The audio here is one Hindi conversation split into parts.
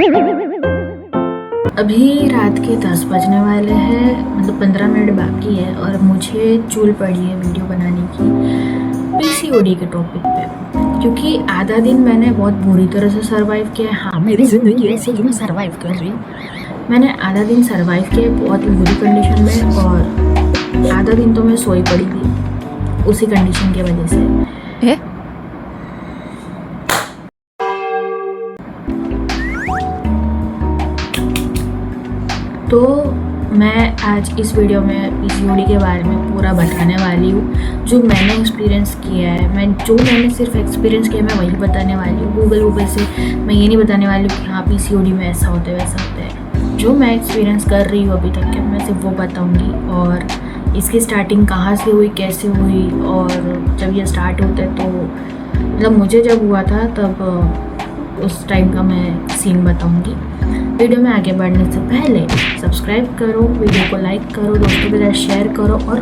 अभी रात के 10 बजने वाले हैं, मतलब 15 मिनट बाकी है और मुझे चूल पड़ी है वीडियो बनाने की पीसीओडी के टॉपिक पे, क्योंकि आधा दिन मैंने बहुत बुरी तरह से सरवाइव किया है। हाँ, मेरी ज़िंदगी ऐसे ही मैं सरवाइव कर रही हूँ। मैंने आधा दिन सरवाइव किया बहुत ही बुरी कंडीशन में, और आधा दिन तो मैं सोई पड़ी थी उसी कंडीशन की वजह से। तो मैं आज इस वीडियो में पीसीओडी के बारे में पूरा बताने वाली हूँ, जो मैंने एक्सपीरियंस किया है। मैंने सिर्फ एक्सपीरियंस किया है मैं वही बताने वाली हूँ। गूगल से मैं ये नहीं बताने वाली हूँ कि हाँ पीसीओडी में ऐसा होता है वैसा होता है। जो मैं एक्सपीरियंस कर रही हूँ अभी तक के, मैं सिर्फ वो बताऊँगी, और इसकी स्टार्टिंग कहाँ से हुई, कैसे हुई, और जब ये स्टार्ट होता है तो मतलब मुझे जब हुआ था तब उस टाइम का मैं सीन बताऊँगी। वीडियो में आगे बढ़ने से पहले सब्सक्राइब करो, वीडियो को लाइक करो, दोस्तों के साथ शेयर करो और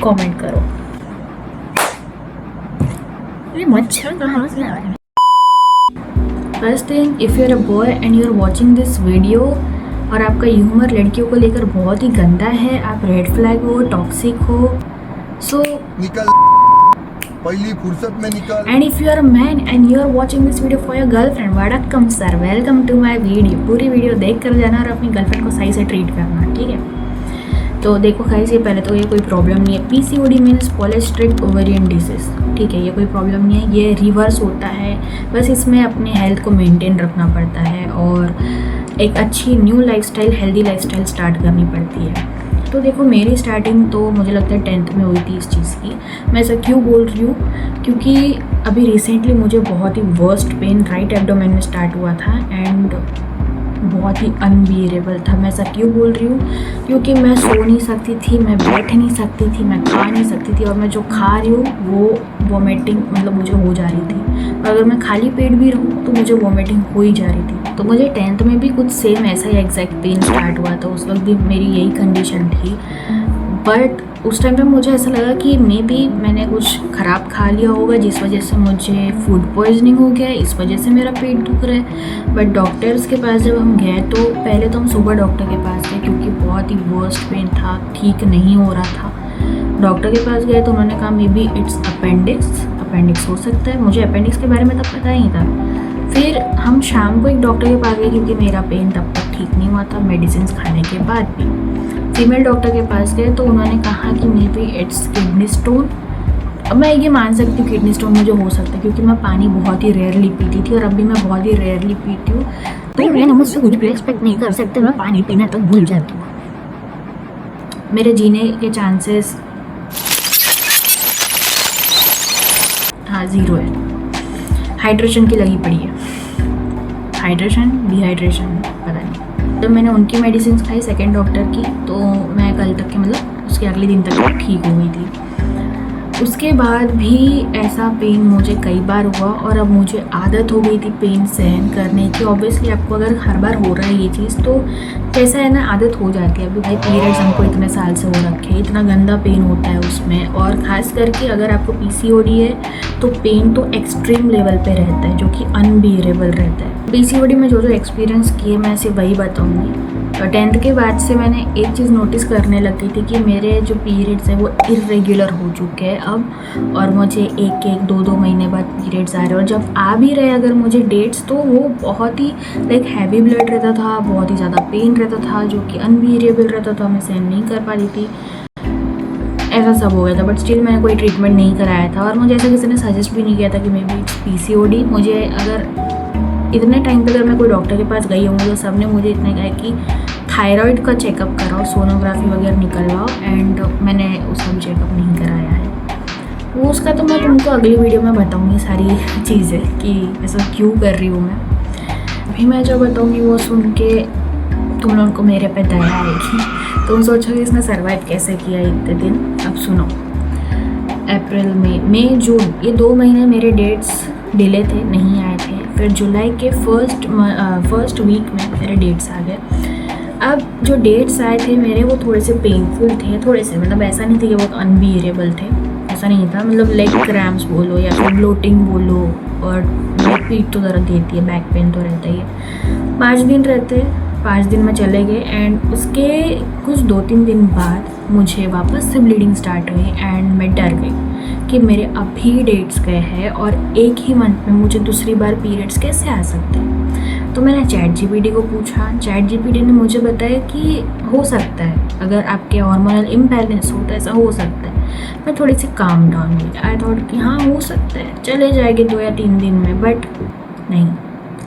कमेंट करो। ये मच्छर कहाँ से आ रहे हैं? First thing, if you are a boy and you are watching this video और आपका ह्यूमर लड़कियों को लेकर बहुत ही गंदा है, आप रेड फ्लैग हो, टॉक्सिक हो, सो निकल पहली फुर्सत में निकल। And if you are a man and you are watching this video for your girlfriend, वड़क्कम sir, welcome to my video. पूरी वीडियो देख कर जाना और अपनी गर्लफ्रेंड को सही से ट्रीट करना, ठीक है? तो देखो गाइस, ये पहले तो ये कोई प्रॉब्लम नहीं है। PCOD means polycystic ovarian disease, ठीक है? ये कोई प्रॉब्लम नहीं है, ये रिवर्स होता है। बस इसमें अपने हेल्थ को मेंटेन रखना पड़ता है और एक अच्छी new lifestyle, healthy lifestyle start करनी पड़ती है। तो देखो, मेरी स्टार्टिंग तो मुझे लगता है 10th में हुई थी इस चीज़ की। मैं ऐसा क्यों बोल रही हूँ, क्योंकि अभी रिसेंटली मुझे बहुत ही वर्स्ट पेन राइट एब्डोमेन में स्टार्ट हुआ था एंड बहुत ही अनबियरेबल था। मैं ऐसा क्यों बोल रही हूँ, क्योंकि मैं सो नहीं सकती थी, मैं बैठ नहीं सकती थी, मैं खा नहीं सकती थी, और मैं जो खा रही हूँ वो वॉमिटिंग मतलब मुझे हो जा रही थी। और अगर मैं खाली पेट भी रहूँ तो मुझे वॉमिटिंग हो ही जा रही थी। तो मुझे 10th में भी कुछ सेम ऐसा ही एग्जैक्ट पेन स्टार्ट हुआ था। उस वक्त भी मेरी यही कंडीशन थी, बट उस टाइम पे मुझे ऐसा लगा कि मे बी मैंने कुछ ख़राब खा लिया होगा जिस वजह से मुझे फूड पॉइजनिंग हो गया, इस वजह से मेरा पेट दुख रहा है। बट डॉक्टर्स के पास जब हम गए तो पहले तो हम सुबह डॉक्टर के पास गए, क्योंकि बहुत ही वर्स्ट पेन था, ठीक नहीं हो रहा था। डॉक्टर के पास गए तो उन्होंने कहा मे बी इट्स अपेंडिक्स हो सकता है। मुझे अपेंडिक्स के बारे में तब पता ही नहीं था। फिर हम शाम को एक डॉक्टर के पास गए, क्योंकि मेरा पेन तब तक ठीक नहीं हुआ था मेडिसिन खाने के बाद भी। फीमेल डॉक्टर के पास गए तो उन्होंने कहा कि may be it's kidney stone. अब मैं ये मान सकती हूँ किडनी स्टोन मुझे हो सकता है, क्योंकि मैं पानी बहुत ही रेयरली पीती थी और अभी मैं बहुत ही रेयरली पीती हूँ। तो मैं मुझसे कुछ भी एक्सपेक्ट नहीं कर सकते, मैं पानी पीना तक भूल जाती हूँ। मेरे जीने के चांसेस हाँ 0 है। हाइड्रेशन की लगी पड़ी है, हाइड्रेशन डिहाइड्रेशन पता नहीं। तो मैंने उनकी मेडिसिन खाई सेकंड डॉक्टर की, तो मैं कल तक के मतलब उसके अगले दिन तक ठीक हो गई थी। उसके बाद भी ऐसा पेन मुझे कई बार हुआ और अब मुझे आदत हो गई थी पेन सहन करने की। ऑब्वियसली आपको अगर हर बार हो रहा है ये चीज़ तो कैसा है ना, आदत हो जाती है। अभी भाई पीरियड्स हमको इतने साल से हो रखे हैं, इतना गंदा पेन होता है उसमें, और ख़ास करके अगर आपको पीसीओडी है तो पेन तो एक्सट्रीम लेवल पे रहता है, जो कि अनबियरेबल रहता है। पीसीओडी में जो जो एक्सपीरियंस किए मैं सिर्फ वही बताऊँगी। और 10th के बाद से मैंने एक चीज़ नोटिस करने लग गई थी कि मेरे जो पीरियड्स हैं वो इरेगुलर हो चुके हैं अब, और मुझे एक 2 महीने बाद पीरियड्स आ रहे हैं। और जब आ भी रहे अगर मुझे डेट्स, तो वो बहुत ही लाइक हैवी ब्लड रहता था, बहुत ही ज़्यादा पेन रहता था, जो कि अनबियरेबल रहता था, मैं सहन नहीं कर पा रही थी। ऐसा सब हो गया था, बट स्टिल मैंने कोई ट्रीटमेंट नहीं कराया था। और मुझे ऐसा किसी ने सजेस्ट भी नहीं किया था कि मे बी इट्स पीसीओडी। मुझे अगर इतने टाइम पे अगर मैं कोई डॉक्टर के पास गई होंगी तो सब ने मुझे इतने कहा कि थायराइड का चेकअप कराओ, सोनोग्राफी वगैरह निकलवाओ, एंड मैंने उसका भी चेकअप नहीं कराया है। वो उसका तो मैं तुमको अगली वीडियो में बताऊंगी सारी चीज़ें कि ऐसा क्यों कर रही हूँ मैं। अभी मैं जो बताऊँगी वो सुन के तुम लोगों को मेरे पे दया आएगी। तुम सोचोगे इसने सर्वाइव कैसे किया इतने दिन। अब सुनो, अप्रैल मई जून ये 2 महीने मेरे डेट्स डिले थे, नहीं आए थे। फिर जुलाई के फर्स्ट वीक में मेरे डेट्स आ गए। अब जो डेट्स आए थे मेरे वो थोड़े से पेनफुल थे, थोड़े से मतलब ऐसा नहीं थे कि वो अनबियरेबल थे, ऐसा नहीं था, मतलब लेग क्रैम्प्स बोलो या फिर ब्लोटिंग बोलो, और पीठ तो दर्द देती है, बैक पेन तो रहता ही है। 5 दिन रहते, 5 दिन में चले गए एंड उसके कुछ 2-3 दिन बाद मुझे वापस से ब्लीडिंग स्टार्ट हुई एंड मैं डर गई कि मेरे अभी डेट्स गए हैं और एक ही मंथ में मुझे दूसरी बार पीरियड्स कैसे आ सकते हैं। तो मैंने ChatGPT को पूछा, ChatGPT ने मुझे बताया कि हो सकता है, अगर आपके हार्मोनल इम्बैलेंस हो तो ऐसा हो सकता है। मैं थोड़ी सी काम डाउन हुई, आई थॉट कि हाँ हो सकता है, चले जाएंगे 2 या 3 दिन में, बट नहीं,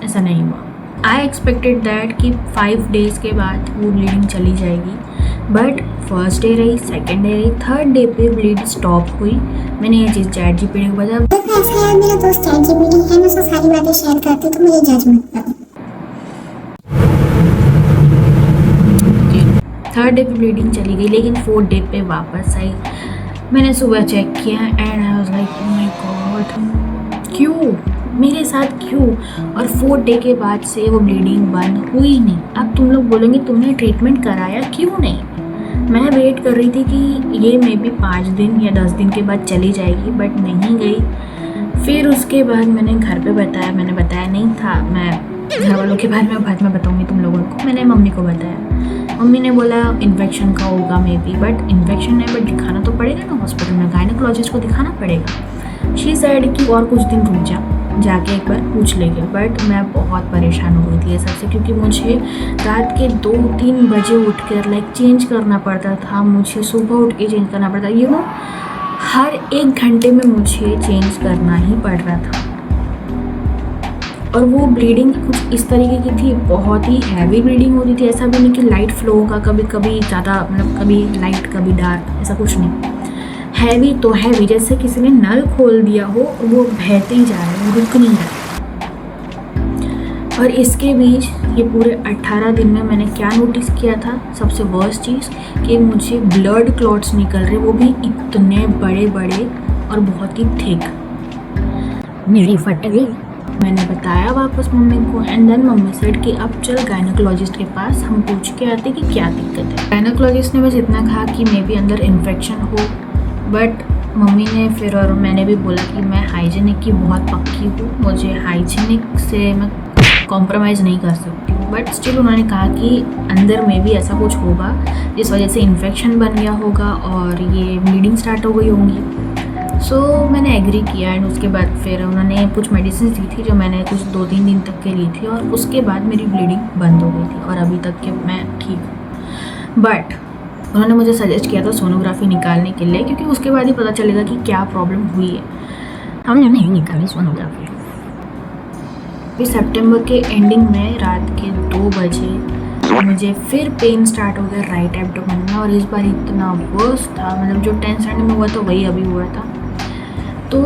ऐसा नहीं हुआ। आई एक्सपेक्टेड दैट कि 5 डेज़ के बाद वो ब्लीडिंग चली जाएगी, बट फर्स्ट डे रही, सेकेंड डे रही, थर्ड डे पे ब्लीड स्टॉप हुई। मैंने ये चीज़ ChatGPT को बताया। देखो ऐसा है, मेरा दोस्त ChatGPT है, मैं उसको सारी बातें शेयर करती हूँ, तो मुझे जज मत करो। थर्ड डे पे ब्लीडिंग चली गई, लेकिन 4th डे पे वापस आई। मैंने सुबह चेक किया and I was like oh my God, क्यों मेरे साथ क्यों? और 4th डे के बाद से वो ब्लीडिंग बंद हुई नहीं। अब तुम लोग बोलोगे तुमने ट्रीटमेंट कराया क्यों नहीं? मैं वेट कर रही थी कि ये मे बी 5 दिन या 10 दिन के बाद चली जाएगी, बट नहीं गई। फिर उसके बाद मैंने घर पे बताया, मैंने बताया नहीं था, मैं घर वालों के बारे में बाद में बताऊँगी तुम लोगों को। मैंने मम्मी को बताया, मम्मी ने बोला इन्फेक्शन का होगा मे बी, बट इन्फेक्शन है, बट दिखाना तो पड़ेगा ना हॉस्पिटल में, गायनेकोलॉजिस्ट को दिखाना पड़ेगा। शी सेड कि और कुछ दिन रुक जाके एक बार पूछ लेंगे। बट मैं बहुत परेशान हो गई थी ये सबसे, क्योंकि मुझे रात के 2-3 बजे उठकर लाइक चेंज करना पड़ता था, मुझे सुबह उठ के चेंज करना पड़ता, यू नो हर 1 घंटे में मुझे चेंज करना ही पड़ रहा था। और वो ब्लीडिंग कुछ इस तरीके की थी, बहुत ही हैवी ब्लीडिंग होती थी। ऐसा भी नहीं कि लाइट फ्लो होगा, कभी कभी ज़्यादा, मतलब कभी लाइट कभी डार्क, ऐसा कुछ नहीं। हैवी तो हैवी, जैसे किसी ने नल खोल दिया हो, वो बहते ही जा रहा है, रुक नहीं रहा। और इसके बीच ये पूरे 18 दिन में मैंने क्या नोटिस किया था, सबसे वर्स्ट चीज़ कि मुझे ब्लड क्लॉट्स निकल रहे, वो भी इतने बड़े बड़े और बहुत ही थिक। मेरी फट गई। मैंने बताया वापस मम्मी को एंड देन मम्मी सेड कि अब चल गायनेकोलॉजिस्ट के पास, हम पूछ के आते कि क्या दिक्कत है। गायनेकोलॉजिस्ट ने बस इतना कहा कि मे बी अंदर इन्फेक्शन हो, बट मम्मी ने फिर और मैंने भी बोला कि मैं हाइजीनिक की बहुत पक्की हूँ, मुझे हाइजीनिक से मैं कॉम्प्रोमाइज़ नहीं कर सकती हूँ। बट स्टिल उन्होंने कहा कि अंदर में भी ऐसा कुछ होगा जिस वजह से इन्फेक्शन बन गया होगा और ये ब्लीडिंग स्टार्ट हो गई होंगी। सो मैंने एग्री किया एंड उसके बाद फिर उन्होंने कुछ मेडिसिन दी थी जो मैंने कुछ 2-3 दिन तक के ली थी, और उसके बाद मेरी ब्लीडिंग बंद हो गई थी और अभी तक के मैं ठीक हूँ। बट उन्होंने मुझे सजेस्ट किया था सोनोग्राफी निकालने के लिए, क्योंकि उसके बाद ही पता चलेगा कि क्या प्रॉब्लम हुई है। हमने नहीं निकाली सोनोग्राफी। फिर सितंबर के एंडिंग में रात के 2 बजे मुझे फिर पेन स्टार्ट हो गया राइट एब्डोमेन में, और इस बार इतना वर्स था, मतलब जो 10 सेकंड में हुआ था वही अभी हुआ था। तो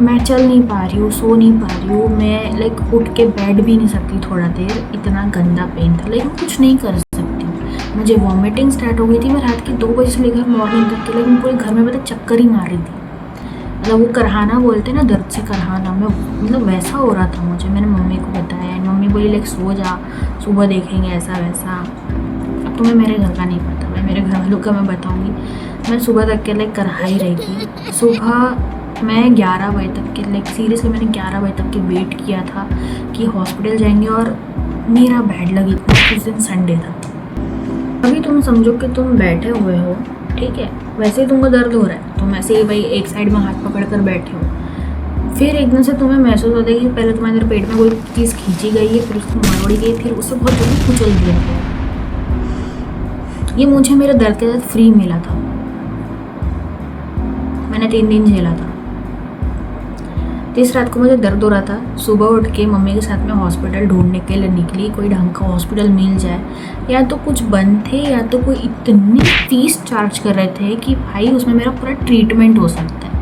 मैं चल नहीं पा रही हूँ, सो नहीं पा रही हूँ, मैं लाइक उठ के बैठ भी नहीं सकती थोड़ा देर, इतना गंदा पेन था, लेकिन कुछ नहीं कर सकती। मुझे वॉमिटिंग स्टार्ट हो गई थी, मैं रात के 2 बजे से लेकर मॉर्निंग तक के, लेकिन पूरे घर में पता चक्कर ही मार रही थी, मतलब वो करहाना बोलते हैं ना, दर्द से करहाना, मैं मतलब वैसा हो रहा था मुझे। मैंने मम्मी को बताया एंड मम्मी बोली लाइक सो जा, सुबह देखेंगे, ऐसा वैसा। अब तुम्हें मेरे घर का नहीं पता, मैं मेरे घर वालों का मैं बताऊँगी। मैं सुबह तक के लाइक करहा ही रही थी। सुबह मैं 11 बजे तक के लाइक सीरियसली मैंने 11 बजे तक के वेट किया था कि हॉस्पिटल जाएंगे, और मेरा बैड लगी थी। उस दिन संडे था। अभी तुम समझो कि तुम बैठे हुए हो, ठीक है, वैसे ही तुमको दर्द हो रहा है, तुम ऐसे ही भाई एक साइड में हाथ पकड़ कर बैठे हो, फिर एकदम से तुम्हें महसूस होता है कि पहले तुम्हारे पेट में कोई चीज़ खींची गई है, फिर उसको मरोड़ी गई, फिर उससे बहुत जल्दी कुचल दिया गया। ये मुझे मेरे दर्द के साथ फ्री मिला था, मैंने 3 दिन झेला था। इस रात को मुझे दर्द हो रहा था, सुबह उठ के मम्मी के साथ में हॉस्पिटल ढूंढने के लिए निकली, कोई ढंग का हॉस्पिटल मिल जाए, या तो कुछ बंद थे या तो कोई इतनी फीस चार्ज कर रहे थे कि भाई उसमें मेरा पूरा ट्रीटमेंट हो सकता है।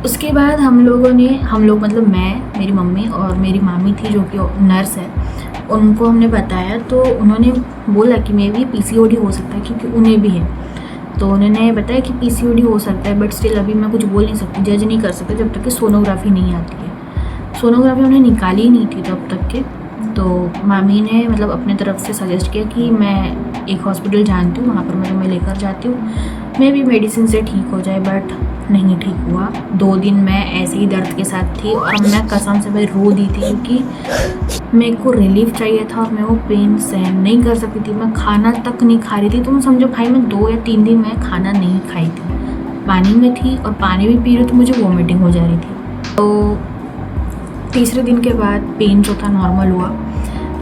उसके बाद हम लोग मतलब मैं, मेरी मम्मी और मेरी मामी थी जो कि नर्स है, उनको हमने बताया, तो उन्होंने बोला कि मे बी PCOD हो सकता है, क्योंकि उन्हें भी है। तो उन्होंने बताया कि PCOD हो सकता है, बट स्टिल अभी मैं कुछ बोल नहीं सकती, जज नहीं कर सकते जब तक कि सोनोग्राफी नहीं आती है। सोनोग्राफी उन्हें निकाली ही नहीं थी तब तक के। तो मामी ने मतलब अपने तरफ से सजेस्ट किया कि मैं एक हॉस्पिटल जानती हूँ, वहाँ पर मैं तुम्हें लेकर जाती हूँ, मे भी मेडिसिन से ठीक हो जाए, बट नहीं ठीक हुआ। 2 दिन मैं ऐसे ही दर्द के साथ थी और मैं कसम से भाई रो दी थी, क्योंकि मेरे को रिलीफ चाहिए था और मैं वो पेन सहन नहीं कर सकती थी। मैं खाना तक नहीं खा रही थी। तुम समझो भाई, मैं 2 या 3 दिन मैं खाना नहीं खाई थी, पानी में थी और पानी भी पी रही, तो मुझे वॉमिटिंग हो जा रही थी। तो तीसरे दिन के बाद पेन जो था नॉर्मल हुआ,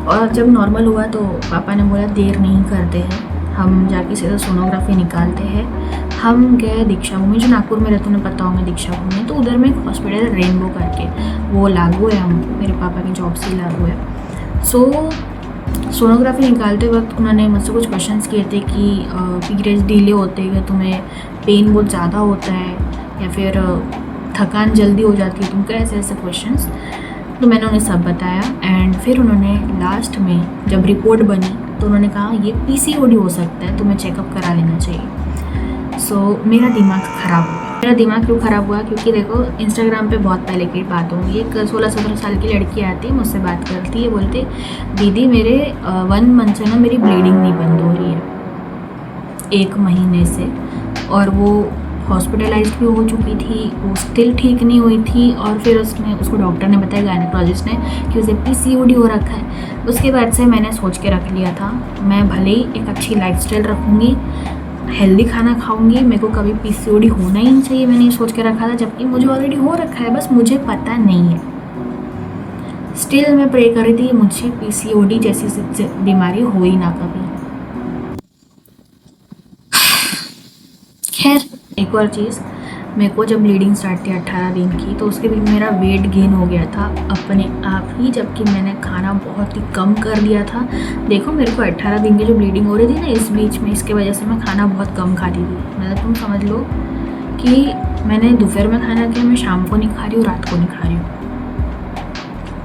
और जब नॉर्मल हुआ तो पापा ने बोला देर नहीं करते हैं, हम जाके सीधा सोनोग्राफी निकालते हैं। हम गए दीक्षा भूमि, जो नागपुर में रहते उन्हें पता होगा दीक्षा भूमि, तो उधर में एक हॉस्पिटल है रेनबो करके, वो लागू है, हम मेरे पापा की जॉब से लागू है। सोनोग्राफी निकालते वक्त उन्होंने मुझसे कुछ क्वेश्चंस किए थे कि पीरियड्स डिले होते हैं, तुम्हें पेन बहुत ज़्यादा होता है या फिर थकान जल्दी हो जाती है तुमको, ऐसे ऐसे क्वेश्चंस। तो मैंने उन्हें सब बताया एंड फिर उन्होंने लास्ट में जब रिपोर्ट बनी तो उन्होंने कहा ये PCOD हो सकता है, तुम्हें चेकअप करा लेना चाहिए। मेरा दिमाग ख़राब हुआ। मेरा दिमाग क्यों ख़राब हुआ? क्योंकि देखो इंस्टाग्राम पे बहुत पहले की बात होंगी, एक 16-17 साल की लड़की आती है, मुझसे बात करती है, बोलते दीदी मेरे 1 मंथ से ना मेरी ब्लीडिंग नहीं बंद हो रही है, 1 महीने से, और वो हॉस्पिटलाइज्ड भी हो चुकी थी, वो स्टिल ठीक नहीं हुई थी। और फिर उसको डॉक्टर ने बताया, गायनेकोलॉजिस्ट ने, कि उसे PCOD हो रखा है। उसके बाद से मैंने सोच के रख लिया था, मैं भले ही एक अच्छी लाइफस्टाइल रखूँगी, हेल्दी खाना खाऊंगी, मेरे को कभी PCOD होना ही नहीं चाहिए, मैंने ये सोच के रखा था, जबकि मुझे ऑलरेडी हो रखा है, बस मुझे पता नहीं है। स्टिल मैं प्रे कर रही थी मुझे PCOD जैसी बीमारी हो ही ना कभी। खैर, एक और चीज़, मेरे को जब ब्लीडिंग स्टार्ट थी 18 दिन की, तो उसके बीच मेरा वेट गेन हो गया था अपने आप ही, जबकि मैंने खाना बहुत ही कम कर दिया था। देखो मेरे को 18 दिन की जो ब्लीडिंग हो रही थी ना इस बीच में, इसके वजह से मैं खाना बहुत कम खाती थी। मतलब तुम समझ लो कि मैंने दोपहर में खाना किया, मैं शाम को नहीं खा रही हूँ, रात को नहीं खा रही हूँ।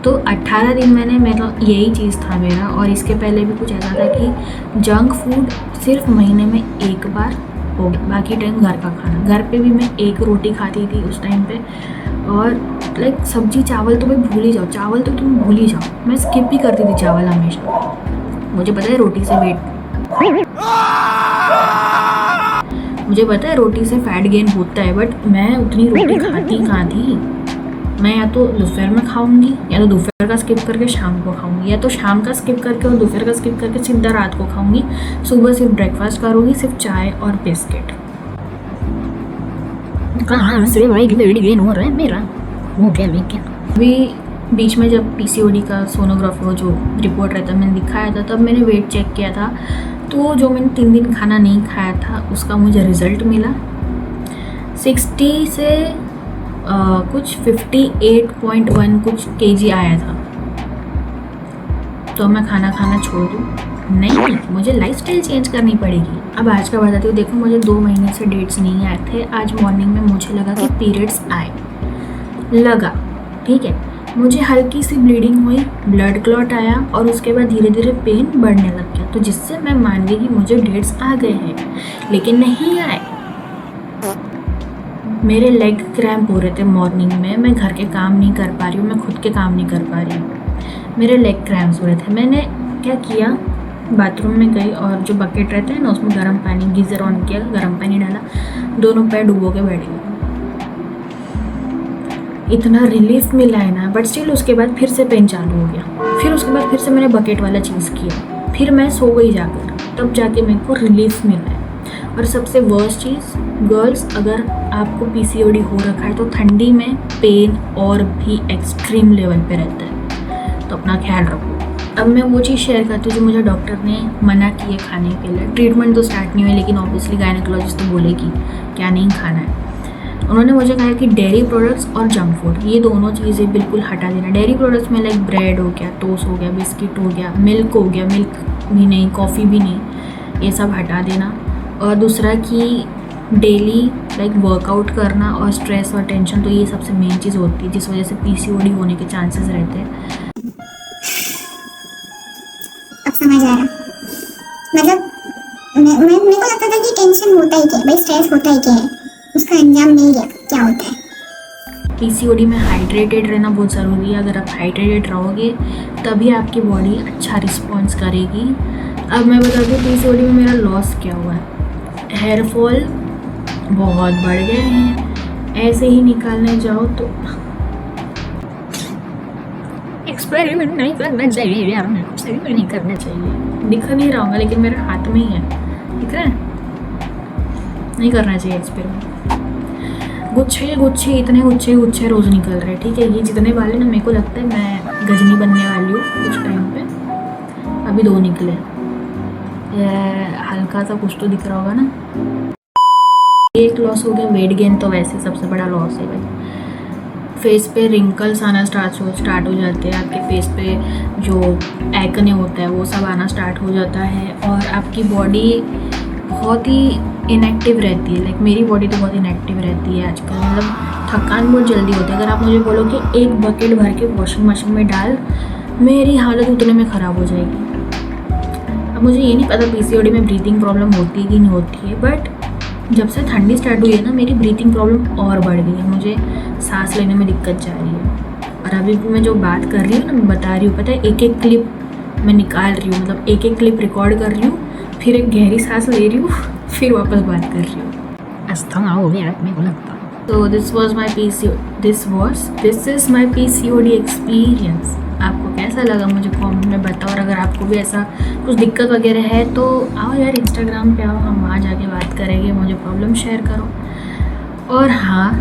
तो 18 दिन मेरा यही चीज़ था मेरा। और इसके पहले भी कुछ ऐसा था कि जंक फूड सिर्फ महीने में 1 बार हो गया, बाकी टाइम घर का खाना। घर पे भी मैं 1 रोटी खाती थी उस टाइम पे, और लाइक सब्जी चावल तो भाई भूल ही जाओ, चावल तो तुम भूल ही जाओ, मैं स्किप ही करती थी चावल हमेशा। मुझे पता है रोटी से फैट गेन होता है, बट मैं उतनी रोटी खाती कहाँ थी। मैं या तो दोपहर में खाऊंगी, या तो दोपहर का स्किप करके शाम को खाऊंगी, या तो शाम का स्किप करके और दोपहर का स्किप करके सीधा रात को खाऊंगी। सुबह सिर्फ ब्रेकफास्ट करूँगी, सिर्फ चाय और बिस्किट। कहाँ से भाई वेट गेन हो रहा है मेरा, हो गया लेकिन अभी बीच में जब PCOD का सोनोग्राफी वो जो रिपोर्ट रहता है मैंने दिखाया था, तब मैंने वेट चेक किया था। तो जो मैंने 3 दिन खाना नहीं खाया था उसका मुझे रिज़ल्ट मिला। 60 से कुछ 58.1 कुछ kg आया था। तो मैं खाना खाना छोड़ दूँ? नहीं, मुझे लाइफस्टाइल चेंज करनी पड़ेगी। अब आज का बताती हूँ। देखो मुझे 2 महीने से डेट्स नहीं आए थे। आज मॉर्निंग में मुझे लगा कि पीरियड्स आए, लगा ठीक है, मुझे हल्की सी ब्लीडिंग हुई, ब्लड क्लॉट आया, और उसके बाद धीरे धीरे पेन बढ़ने लग गया। तो जिससे मैं मान गई कि मुझे डेट्स आ गए हैं, लेकिन नहीं आए। मेरे लेग क्रैम्प हो रहे थे मॉर्निंग में, मैं घर के काम नहीं कर पा रही हूँ, मैं खुद के काम नहीं कर पा रही हूँ, मेरे लेग क्रैम्प्स हो रहे थे। मैंने क्या किया, बाथरूम में गई और जो बकेट रहता है ना उसमें गर्म पानी, गीज़र ऑन किया, गर्म पानी डाला, दोनों पैर डुबो के बैठ गई। इतना रिलीफ मिला है ना, बट स्टिल उसके बाद फिर से पेन चालू हो गया। फिर उसके बाद फिर से मैंने बकेट वाला चीज़ किया, फिर मैं सो गई जाकर, तब जाके मेरे को रिलीफ मिला है। और सबसे वर्स्ट चीज़, गर्ल्स अगर आपको PCOD हो रखा है तो ठंडी में पेन और भी एक्सट्रीम लेवल पे रहता है, तो अपना ख्याल रखो। अब मैं वो चीज़ शेयर करती हूँ जो मुझे डॉक्टर ने मना की है खाने के लिए। ट्रीटमेंट तो स्टार्ट नहीं हुई, लेकिन ऑब्वियसली गायनेकोलॉजिस्ट तो बोलेगी क्या नहीं खाना है। उन्होंने मुझे कहा कि डेयरी प्रोडक्ट्स और जंक फूड ये दोनों चीज़ें बिल्कुल हटा देना। डेयरी प्रोडक्ट्स में लाइक ब्रेड हो गया, टोस्ट हो गया, बिस्किट हो गया, मिल्क हो गया, मिल्क भी नहीं, कॉफ़ी भी नहीं, ये सब हटा देना। और दूसरा कि डेली लाइक वर्कआउट करना और स्ट्रेस और टेंशन, तो ये सबसे मेन चीज़ होती है जिस वजह से PCOD होने के चांसेस रहते हैं। अब समझ आ रहा, मतलब मेरे को लगता था कि टेंशन होता ही क्या है भाई, स्ट्रेस होता ही क्या है, उसका अंजाम नहीं लिया क्या होता है। PCOD में हाइड्रेटेड रहना बहुत ज़रूरी है। अगर आप हाइड्रेटेड रहोगे तभी आपकी बॉडी अच्छा रिस्पॉन्स करेगी। अब मैं बताती हूँ PCOD में मेरा लॉस क्या हुआ है। हेयर फॉल बहुत बढ़ गए हैं, ऐसे ही निकालने जाओ तो एक्सपेरिमेंट नहीं करना चाहिए यार, एक्सपेरिमेंट नहीं करना चाहिए। दिख नहीं रहा होगा लेकिन मेरे हाथ में ही है, दिख रहा है? नहीं करना चाहिए एक्सपेरिमेंट। गुच्छे गुच्छे, इतने गुच्छे गुच्छे रोज़ निकल रहे हैं, ठीक है? ये जितने वाले ना, मेरे को लगता है मैं गजनी बनने वाली हूँ कुछ टाइम पे। अभी 2 निकले, ये हल्का सा कुछ तो दिख रहा होगा ना। एक लॉस हो गया, वेट गेन तो वैसे सबसे बड़ा लॉस है भाई। फेस पे रिंकल्स आना स्टार्ट हो जाते हैं, आपके फेस पे जो एक्ने होता है वो सब आना स्टार्ट हो जाता है, और आपकी बॉडी बहुत ही इनएक्टिव रहती है। लाइक मेरी बॉडी तो बहुत इनएक्टिव रहती है आजकल, मतलब थकान बहुत जल्दी होती है। अगर आप मुझे बोलो कि एक बकेट भर के वॉशिंग मशीन में डाल, मेरी हालत उतने में ख़राब हो जाएगी। अब मुझे ये नहीं पता पीसीओडी में ब्रीथिंग प्रॉब्लम होती है कि नहीं होती है, बट जब से ठंडी स्टार्ट हुई है ना, मेरी ब्रीथिंग प्रॉब्लम और बढ़ गई है, मुझे सांस लेने में दिक्कत जा रही है। और अभी भी मैं जो बात कर रही हूँ ना, मैं बता रही हूँ, पता है, एक एक क्लिप मैं निकाल रही हूँ, मतलब एक एक क्लिप रिकॉर्ड कर रही हूँ, फिर एक गहरी सांस ले रही हूँ, फिर वापस बात कर रही हूँ। अस्थमा हो गया मेरे को लगता है। तो this is my PCOD experience. आपको कैसा लगा मुझे कमेंट में बताओ, और अगर आपको भी ऐसा कुछ दिक्कत वगैरह है तो आओ यार इंस्टाग्राम पे आओ, हम वहाँ जाके बात करेंगे, मुझे प्रॉब्लम शेयर करो। और हाँ,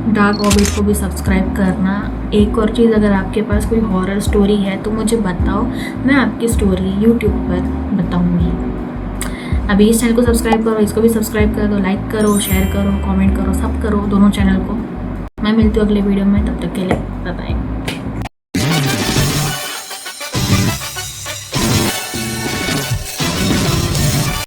डार्क ऑर्बिट को भी सब्सक्राइब करना। एक और चीज़, अगर आपके पास कोई हॉरर स्टोरी है तो मुझे बताओ, मैं आपकी स्टोरी यूट्यूब पर बताऊँगी। अभी इस चैनल को सब्सक्राइब करो, इसको भी सब्सक्राइब कर दो, लाइक करो, शेयर करो, कमेंट करो, सब करो, दोनों चैनल को। मैं मिलती हूँ अगले वीडियो में, तब तक के लिए बाय बाय।